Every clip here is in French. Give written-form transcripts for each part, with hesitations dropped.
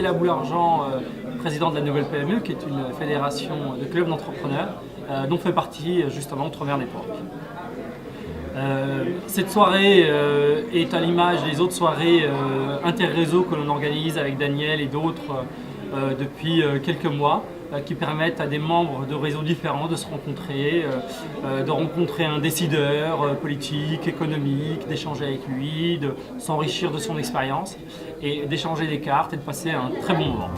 Nicolas Boulargent, président de la Nouvelle PME, qui est une fédération de clubs d'entrepreneurs, dont fait partie justement Entremer Network. Cette soirée est à l'image des autres soirées interréseaux que l'on organise avec Daniel et d'autres depuis quelques mois, qui permettent à des membres de réseaux différents de se rencontrer, de rencontrer un décideur politique, économique, d'échanger avec lui, de s'enrichir de son expérience et d'échanger des cartes et de passer un très bon moment.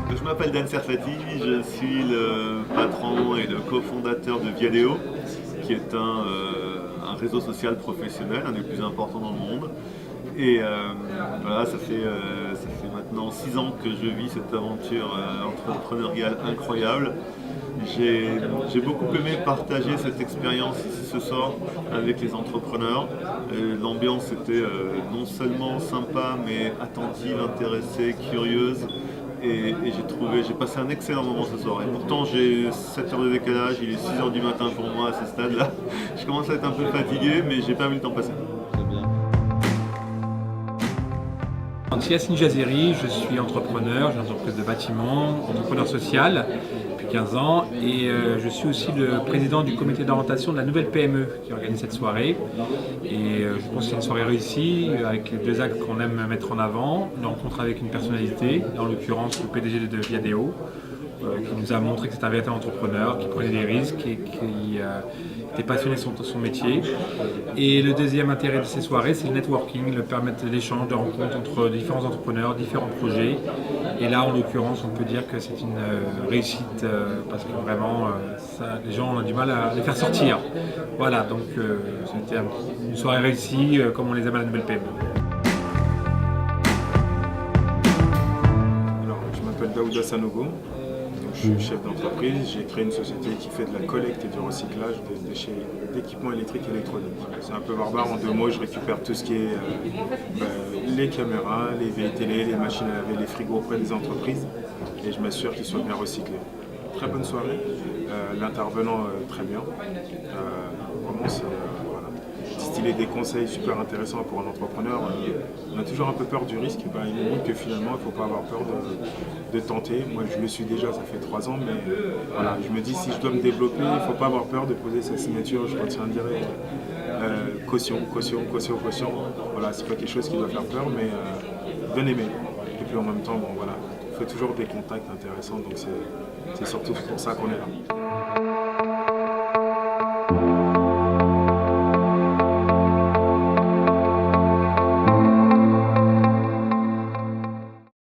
Je m'appelle Dan Serfati, je suis le patron et le cofondateur de Viadeo, qui est un réseau social professionnel, un des plus importants dans le monde. Et voilà, ça fait maintenant 6 ans que je vis cette aventure entrepreneuriale incroyable. J'ai beaucoup aimé partager cette expérience ici ce soir avec les entrepreneurs. L'ambiance était non seulement sympa, mais attentive, intéressée, curieuse. Et j'ai passé un excellent moment ce soir. Et pourtant j'ai 7 heures de décalage, il est 6 heures du matin pour moi à ce stade-là. Je commence à être un peu fatigué, mais j'ai pas vu le temps passer. Je suis Yassine Jazeri, je suis entrepreneur, j'ai une entreprise de bâtiment, entrepreneur social depuis 15 ans et je suis aussi le président du comité d'orientation de la Nouvelle PME qui organise cette soirée. Et je pense que c'est une soirée réussie avec les 2 axes qu'on aime mettre en avant, une rencontre avec une personnalité, en l'occurrence le PDG de Viadeo, qui nous a montré que c'était un véritable entrepreneur, qui prenait des risques et qui était passionné de son métier. Et le deuxième intérêt de ces soirées, c'est le networking, le permettre l'échange de rencontres entre différents entrepreneurs, différents projets. Et là, en l'occurrence, on peut dire que c'est une réussite parce que vraiment, les gens ont du mal à les faire sortir. Voilà, donc c'était une soirée réussie comme on les aime à la Nouvelle PME. Alors, je m'appelle Daouda Sanogo. Je suis chef d'entreprise, j'ai créé une société qui fait de la collecte et du recyclage des déchets d'équipements électriques et électroniques. C'est un peu barbare, en 2 mots, je récupère tout ce qui est les caméras, les vieilles télé, les machines à laver, les frigos auprès des entreprises et je m'assure qu'ils soient bien recyclés. Très bonne soirée, l'intervenant très bien, vraiment c'est distiller des conseils super intéressants pour un entrepreneur. On a toujours un peu peur du risque, il montre que finalement il ne faut pas avoir peur de tenter. Moi je le suis déjà, ça fait 3 ans, mais voilà, je me dis si je dois me développer, il ne faut pas avoir peur de poser sa signature, je retiendrai caution. Voilà, c'est pas quelque chose qui doit faire peur, mais bien aimé. Et puis en même temps, bon voilà, on fait toujours des contacts intéressants, donc c'est surtout pour ça qu'on est là.